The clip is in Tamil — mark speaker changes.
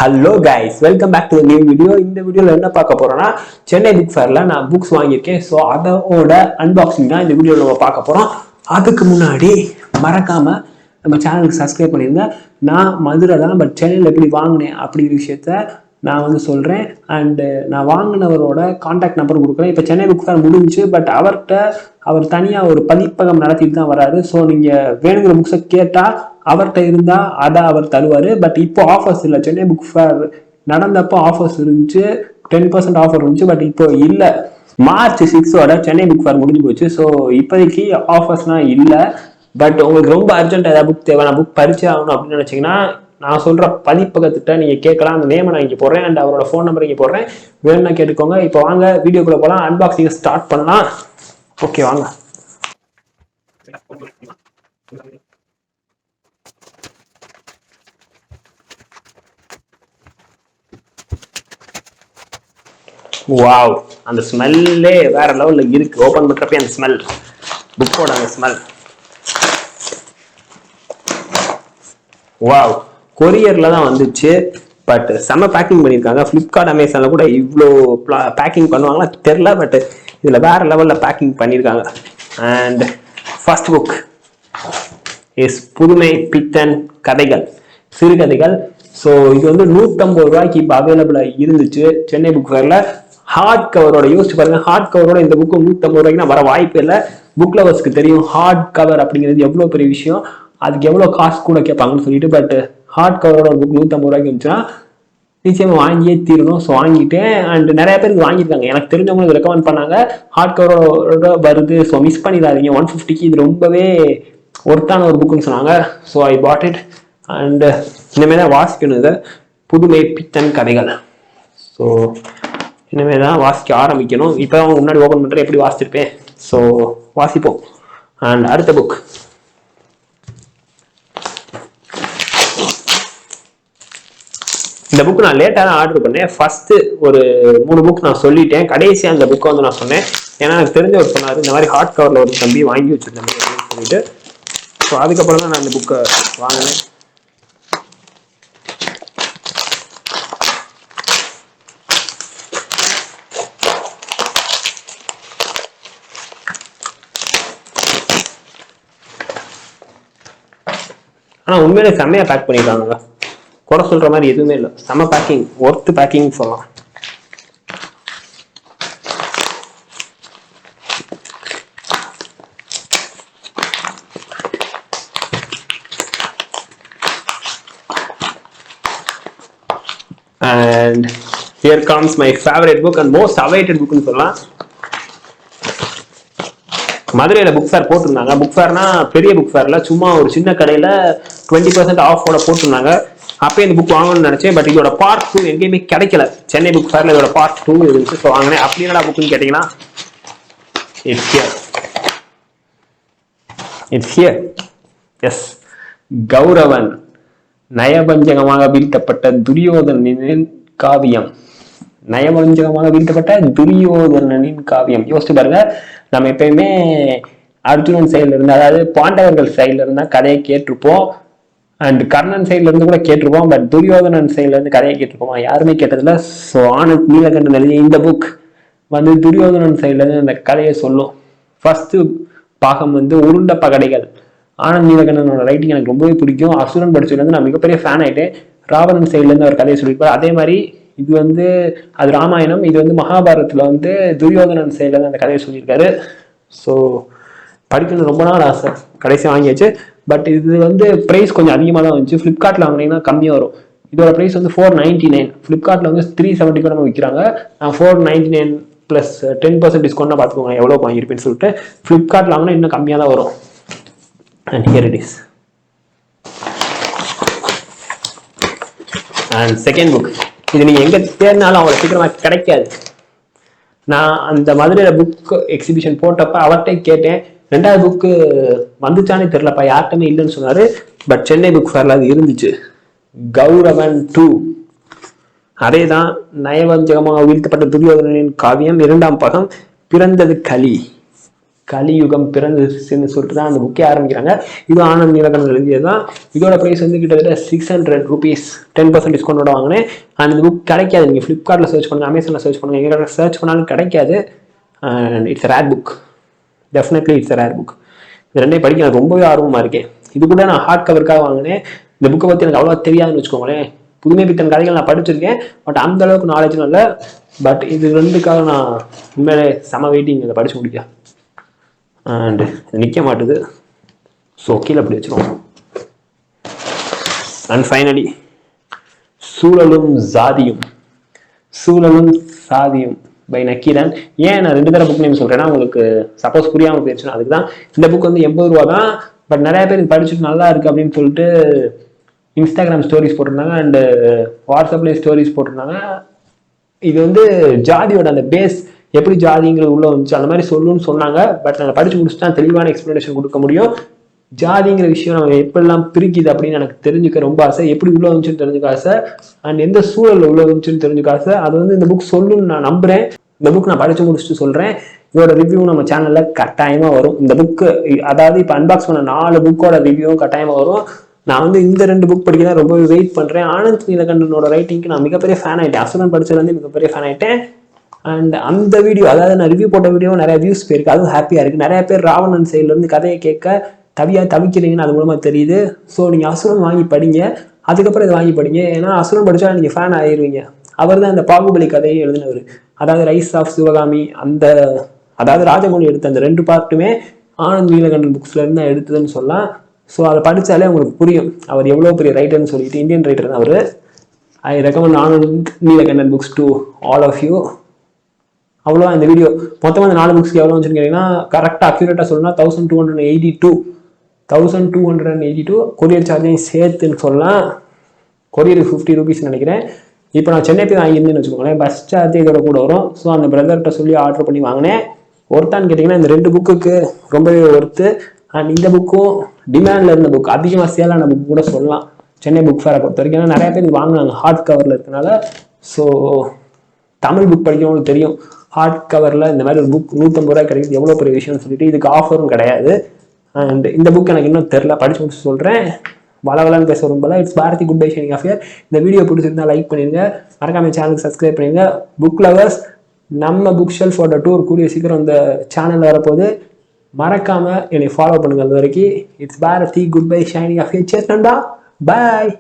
Speaker 1: Hello guys, welcome back to the new video. இந்த வீடியோல என்ன பார்க்க போறோம்னா சென்னை புக் ஃபேர்ல நான் புக்ஸ் வாங்கியிருக்கேன். ஸோ அதோட அன்பாக்சிங் தான் இந்த வீடியோல நம்ம பார்க்க போறோம். அதுக்கு முன்னாடி மறக்காம நம்ம சேனலுக்கு சப்ஸ்கிரைப் பண்ணிருங்க. நான் மதுரை தான், பட் சென்னையில் எப்படி வாங்கினேன் அப்படிங்கிற விஷயத்த நான் சொல்கிறேன். அண்டு நான் வாங்கினவரோட கான்டாக்ட் நம்பர் கொடுக்குறேன். இப்போ சென்னை புக் ஃபேர் முடிஞ்சு, பட் அவர் தனியாக ஒரு பதிப்பகம் நடத்திட்டு தான் வராரு. ஸோ நீங்கள் வேணுங்கிற புக்ஸை கேட்டால் அவர்கிட்ட இருந்தால் அதை அவர் தருவார். பட் இப்போ ஆஃபர்ஸ் இல்லை. சென்னை புக் ஃபேர் நடந்தப்போ ஆஃபர்ஸ் இருந்துச்சு, 10% ஆஃபர் இருந்துச்சு. பட் இப்போ இல்லை. மார்ச் 6 சென்னை புக் ஃபேர் முடிஞ்சு போச்சு. ஸோ இப்போதைக்கு ஆஃபர்ஸ்லாம் இல்லை. பட் உங்களுக்கு ரொம்ப அர்ஜென்ட் ஏதாவது புக் தேவை, நான் புக் பரிச்சு ஆகணும் அப்படின்னு நினச்சிங்கன்னா நான் சொல்கிற பதிப்பகத்திட்ட நீங்கள் கேட்கலாம். அந்த நேமை நான் இங்கே போடுறேன் அண்ட் அவரோட ஃபோன் நம்பர் இங்கே போடுறேன். வேணும்னா கேட்டுக்கோங்க. இப்போ வாங்க வீடியோக்குள்ளே போகலாம். அன்பாக்சிங்கை ஸ்டார்ட் பண்ணலாம். ஓகே வாங்க. வாவ், அந்த ஸ்மெல்லே வேற லெவலில் இருக்கு. ஓப்பன் பண்ணுறப்பே அந்த ஸ்மெல், புக்கோட அந்த ஸ்மெல். வாவ், கொரியரில் தான் வந்துச்சு. பட் செம்ம பேக்கிங் பண்ணியிருக்காங்க. ஃப்ளிப்கார்ட், அமேசானில் கூட இவ்வளோ பேக்கிங் பண்ணுவாங்களா தெரில. பட் இதில் வேற லெவலில் பேக்கிங் பண்ணியிருக்காங்க. அண்ட் ஃபர்ஸ்ட் புக் இஸ் புதுமை பித்தன் கதைகள், சிறுகதைகள். ஸோ இது 150 ரூபாய்க்கு இப்போ அவைலபிளாக இருந்துச்சு சென்னை புக் ஃபேரில். ஹார்ட் கவரோட யோசிச்சு பாருங்க. ஹார்ட் கவரோட இந்த புக்கு 150 ரூபாய்க்குனா வர வாய்ப்பு இல்லை. புக் லவர்ஸ்க்கு தெரியும் ஹார்ட் கவர் அப்படிங்கிறது எவ்வளோ பெரிய விஷயம், அதுக்கு எவ்வளோ காசு கூட கேட்பாங்கன்னு சொல்லிட்டு. பட் ஹார்ட் கவரோட ஒரு புக் 150 ரூபாய்க்கு இருந்துச்சுன்னா நிச்சயமாக வாங்கியே தீரணும். ஸோ வாங்கிட்டேன். அண்ட் நிறைய பேருக்கு வாங்கியிருக்காங்க. எனக்கு தெரிஞ்சவங்களுக்கு ரெக்கமெண்ட் பண்ணாங்க. ஹார்ட் கவரோட வருது, ஸோ மிஸ் பண்ணிடாதீங்க. 150க்கு இது ரொம்பவே ஒர்த்தான ஒரு புக்குன்னு சொன்னாங்க. So I bought it. And இனிமேல் தான் வாசிக்கணும் இதை, புதுமை பித்தன் கதைகள். ஸோ இனிமேல் தான் வாசிக்க ஆரம்பிக்கணும். இப்போ அவங்க முன்னாடி ஓப்பன் பண்ணுறேன், எப்படி வாசிச்சிருப்பேன். ஸோ வாசிப்போம். அண்ட் அடுத்த புக் இந்த புக் நான் லேட்டாக தான் ஆர்டர் பண்ணேன். ஃபர்ஸ்ட் ஒரு 3 புக் நான் சொல்லிட்டேன். கடைசியாக அந்த புக்கை நான் சொன்னேன். ஏன்னா எனக்கு தெரிஞ்சவர் சொன்னார், இந்த மாதிரி ஹார்ட் கவரில் ஒரு தம்பி வாங்கி வச்சிருந்தேன் அப்படின்னு சொல்லிட்டு. ஸோ அதுக்கப்புறம் தான் நான் இந்த புக்கை வாங்கினேன். ஆனால் உண்மையிலே செம்மையாக பேக் பண்ணியிருக்காங்க. குறை சொல்கிற மாதிரி எதுவுமே இல்லை. செம்ம பேக்கிங், ஒர்த்து பேக்கிங் சொல்லலாம். And here comes my favorite book and most awaited book னு சொல்லலாம். மதுரையில் புக் ஃபேர் போட்டிருந்தாங்க. புக் ஃபேர்னா பெரிய புக் ஃபேரில் சும்மா ஒரு சின்ன கடையில் 20% ஆஃபோட போட்டிருந்தாங்க. அப்போ இந்த புக் வாங்கணும்னு நினச்சேன். பட் இதோட பார்ட் 2 எங்கேயுமே கிடைக்கல. சென்னை புக் ஃபேரில் இதோட பார்ட் 2 இருந்துச்சு. ஸோ வாங்கினேன். அப்படி என்னடா புக்குன்னு கேட்டிங்கன்னா இட்ஸ் ஹியர். எஸ், கௌரவன், நயபஞ்சகமாக வீழ்த்தப்பட்ட துரியோதனனின் காவியம். நயவஞ்சகமாக வீழ்த்தப்பட்ட துரியோதனனின் காவியம். யோசிச்சு பாருங்க. நம்ம எப்பயுமே அர்ஜுனன் சைட்ல இருந்து, அதாவது பாண்டவர்கள் சைட்ல இருந்தா கதையை கேட்டிருப்போம். அண்ட் கர்ணன் சைட்ல இருந்து கூட கேட்டிருப்போம். பட் துரியோதனன் சைட்ல இருந்து கதையை கேட்டிருப்போமா? யாருமே கேட்டதில்ல. ஸோ ஆனந்த் நீலகண்டன் எழுதிய இந்த புக் துரியோதனன் சைட்ல இருந்து அந்த கதையை சொல்லும். ஃபர்ஸ்ட் பாகம் உருண்ட பகடைகள். ஆனந்த் நீலகண்டனோட ரைட்டிங் எனக்கு ரொம்பவே பிடிக்கும். அசுரன் படிச்சதுலேருந்து நான் மிகப்பெரிய ஃபேன் ஆகிட்டேன். ராவணன் சைட்லேருந்து அவர் கதையை சொல்லியிருப்பார். அதே மாதிரி இது அது ராமாயணம். இது மகாபாரதத்தில் துரியோதனன் சைட்லேருந்து அந்த கதையை சொல்லியிருக்காரு. ஸோ படிக்கணும் ரொம்ப நாள் ஆசை, கடைசியாக வாங்கியாச்சு. பட் இது ப்ரைஸ் கொஞ்சம் அதிகமாக தான் வந்துச்சு. ஃப்ளிப்கார்ட்டில் வாங்கினீங்கன்னா கம்மியாக வரும். இதோட ப்ரைஸ் 499. ஃப்ளிப்கார்ட்டில் 370 கூட நம்ம விற்கிறாங்க. நான் 499 ப்ளஸ் 10% டிஸ்கவுண்ட்னா பார்த்துக்கோங்க எவ்வளோ வாங்கியிருப்பேன்னு சொல்லிட்டு. ஃப்ளிப்கார்ட்டில் வாங்கினா இன்னும் கம்மியாக தான் வரும். And here it is. And second book. இது நீங்கள் எங்கே தேடினாலும் அவ்வளோ சீக்கிரமாக கிடைக்காது. நான் அந்த மதுரையில் புக் எக்ஸிபிஷன் போட்டப்ப அவர்கிட்ட கேட்டேன், 2வது புக்கு வந்துச்சானே தெரிலப்பா, யார்கிட்டமே இல்லைன்னு சொன்னார். பட் சென்னை புக் ஃபேரில் அது இருந்துச்சு. கௌரவன் 2. அதே தான், நயவஞ்சகமாக வீழ்த்தப்பட்ட துரியோதனனின் காவியம் 2ஆம் பாகம், பிறந்தது களி. கலியுகம் பிறந்துச்சுன்னு சொல்லிட்டு தான் அந்த புக்கே ஆரம்பிக்கிறாங்க. இது ஆனந்த் நீலகண்டன் எழுதியது தான். இதோட ப்ரைஸ் வந்து கிட்டத்தட்ட 600 rupees 10% டிஸ்கவுண்டோட வாங்கினேன். அந்த புக் கிடைக்காது. நீங்கள் ஃப்ளிப்கார்ட்டில் சர்ச் பண்ணுங்கள், அமேசானில் சர்ச் பண்ணுங்கள், எங்கே சர்ச் பண்ணாலும் கிடைக்காது. And it's rare book, definitely it's rare book. இது ரெண்டையும் படிக்க எனக்கு ரொம்பவே ஆர்வமாக இருக்கேன். இது கூட நான் ஹார்ட் கவருக்காக வாங்கினேன். இந்த புக்கை பற்றி எனக்கு அவ்வளோ தெரியாதுன்னு வச்சுக்கோங்களேன். புதுமை பித்தன் கதைகள் நான் படிச்சிருக்கேன், பட் அந்த அளவுக்கு நாலேஜும் இல்லை. பட் இது ரெண்டுக்காக நான் உண்மையிலே செம வெயிட்டிங் இதை படிச்சு முடிக்க. அண்டு நிற்க மாட்டுது, ஸோ கீழே அப்படி வச்சிருவோம். அண்ட் ஃபைனலி சூழலும் சாதியும், சூழலும் சாதியும் பை நக்கீரன். ஏன் நான் 2 தடவை புக் நேம் சொல்கிறேன்னா, உங்களுக்கு சப்போஸ் புரியாமல் போயிடுச்சுன்னா அதுக்கு தான். இந்த புக் வந்து 80 ரூபா தான். பட் நிறைய பேர் இது படிச்சுட்டு நல்லா இருக்குது அப்படின்னு சொல்லிட்டு இன்ஸ்டாகிராம் ஸ்டோரிஸ் போட்டிருந்தாங்க அண்டு வாட்ஸ்அப்லேயே ஸ்டோரிஸ் போட்டிருந்தாங்க. இது வந்து ஜாதியோட அந்த பேஸ் எப்படி ஜாதிங்கிறது உள்ள வந்துச்சு அந்த மாதிரி சொல்லணும்னு சொன்னாங்க. பட் நான் படிச்சு முடிச்சுட்டு தான் தெளிவான எக்ஸ்பிளனேஷன் கொடுக்க முடியும். ஜாதிங்கிற விஷயம் நம்ம எப்படிலாம் பிரிக்குது அப்படின்னு எனக்கு தெரிஞ்சுக்க ரொம்ப ஆசை. எப்படி உள்ள வந்துச்சுன்னு தெரிஞ்சுக்க ஆசை. அண்ட் எந்த சூழலில் உள்ள வந்துச்சுன்னு தெரிஞ்சுக்க ஆசை. அது வந்து இந்த புக் சொல்லணும்னு நான் நம்புறேன். இந்த புக் நான் படிச்சு முடிச்சுட்டு சொல்றேன். இதோட ரிவ்யூ நம்ம சேனல்ல கட்டாயமா வரும். இந்த புக்கு அதாவது இப்போ அன்பாக்ஸ் பண்ண 4 புக்கோட ரிவ்யூவும் கட்டாயமா வரும். நான் வந்து இந்த 2 புக் படிக்க தான் ரொம்பவே வெயிட் பண்ணுறேன். ஆனந்த் நீலகண்டனோட ரைட்டிங்க்கு நான் மிகப்பெரிய ஃபேன் ஆகிட்டேன். அசுரன் படிச்சதுலேருந்து மிகப்பெரிய ஃபேன் ஆகிட்டேன். அண்ட் அந்த வீடியோ, அதாவது நான் ரிவ்யூ போட்ட வீடியோ நிறைய வியூஸ் போயிருக்கு, அதுவும் ஹாப்பியாக இருக்குது. நிறைய பேர் ராவணன் சைட்லேருந்து கதையை கேட்க தவிக்கிறீங்கன்னு அது மூலமாக தெரியுது. ஸோ நீங்கள் அசுரன் வாங்கி படிங்க, அதுக்கப்புறம் இதை வாங்கி படிங்க. ஏன்னா அசுரன் படித்தா நீங்கள் ஃபேன் ஆகிடுவீங்க. அவர் தான் அந்த பாகுபலி கதையை எழுதினவர். அதாவது ரைஸ் ஆஃப் சிவகாமி, அதாவது ராஜமௌழி எடுத்த அந்த 2 பார்ட்டுமே ஆனந்த் நீலகண்டன் புக்ஸ்லேருந்து தான் எடுத்ததுன்னு சொல்லலாம். ஸோ அதை படித்தாலே உங்களுக்கு புரியும் அவர் எவ்வளோ பெரிய ரைட்டர்னு சொல்லிட்டு. இந்தியன் ரைட்டர் தான் அவர். I recommend Anand Neelakantan books to all of you. அவ்வளோ இந்த வீடியோ. மொத்தமாக இந்த 4 புக்ஸ்க்கு எவ்வளோ வந்துச்சுன்னு கேட்டிங்கன்னா, கரெக்டாக அக்யூரேட்டாக சொல்லணும்னா 1282 கொரியர் சார்ஜையும் சேர்த்துன்னு சொல்லலாம். கொரியருக்கு 50 rupees நினைக்கிறேன். இப்போ நான் சென்னை போய் வாங்கியிருந்தேன்னு வச்சுக்கோங்களேன், பஸ் சார்ஜ் இதோட கூட வரும். ஸோ அந்த பிரதர்கிட்ட சொல்லி ஆர்டர் பண்ணி வாங்கினேன். ஒருத்தான்னு கேட்டிங்கன்னா இந்த 2 புக்குக்கு ரொம்பவே ஒர்த்து. அண்ட் இந்த புக்கும் டிமாண்டில் இருந்த புக், அதிகமாக சேலான புக் கூட சொல்லலாம் சென்னை புக் ஃபேரை பொறுத்த வரைக்கும். ஏன்னா நிறைய பேர் வாங்கினாங்க ஹார்ட் கவரில் இருக்கனால. ஸோ தமிழ் புக் படிக்கிறவங்களுக்கு தெரியும், ஹார்ட் கவரில் இந்த மாதிரி ஒரு புக் 150 ரூபாய் கிடைக்குது எவ்வளோ பெரிய விஷயம்னு சொல்லிட்டு. இதுக்கு ஆஃபரும் கிடையாது. அண்ட் இந்த புக் எனக்கு இன்னும் தெரில, படிச்சு முடிச்சு சொல்கிறேன். வளவலன்னு பேச வரும்போல. It's Bharathi good bye shining of year. இந்த வீடியோ பிடிச்சிருந்தா லைக் பண்ணிடுங்க, மறக்காம சேனலுக்கு சப்ஸ்கிரைப் பண்ணிடுங்க. புக் லவர்ஸ், நம்ம புக் ஷெல்ஃபோட டூர் கூடிய சீக்கிரம் இந்த சேனலில் வரப்போது. மறக்காம என்னை ஃபாலோ பண்ணுங்க. அது வரைக்கும் it's Bharathi good bye shining of here. சேஸ் நண்பா, பாய்.